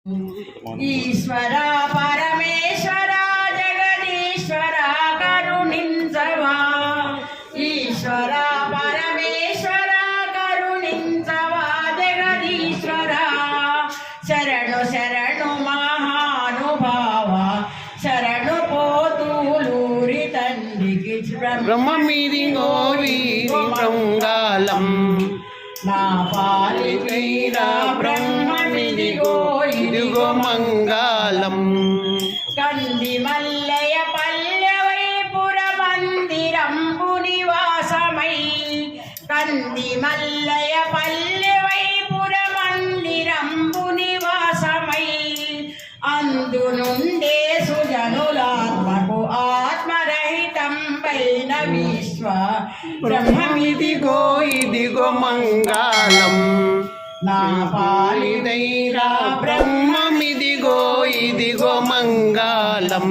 ఈశ్వర పరమేశ్వర జగదీశ్వర కరుణించవా. ఈశ్వర పరమేశ్వర కరుణించవా జగదీశ్వర. శరణు శరణు మహానుభావ శరణు పోతులూరి తండ్రికి బ్రహ్మమిదిగో వీరి బృంగాలం నా పాలికైరా బ్రహ్మమిదిగో ఇదిగో మంగళం. కంది మల్లయ పల్లెవైపుర మందిరంబు నివాసమై. కంది మల్లయ పల్లెవైపుర మందిరంబు నివాసమై. అందు నుండే సుజనులాత్మకు ఆత్మరహితం పైన విశ్వ బ్రహ్మమిదిగో ఇదిగో మంగళం. నా పాలిదైరా బ్రహ్మమిదిగో ఇదిగో మంగళం.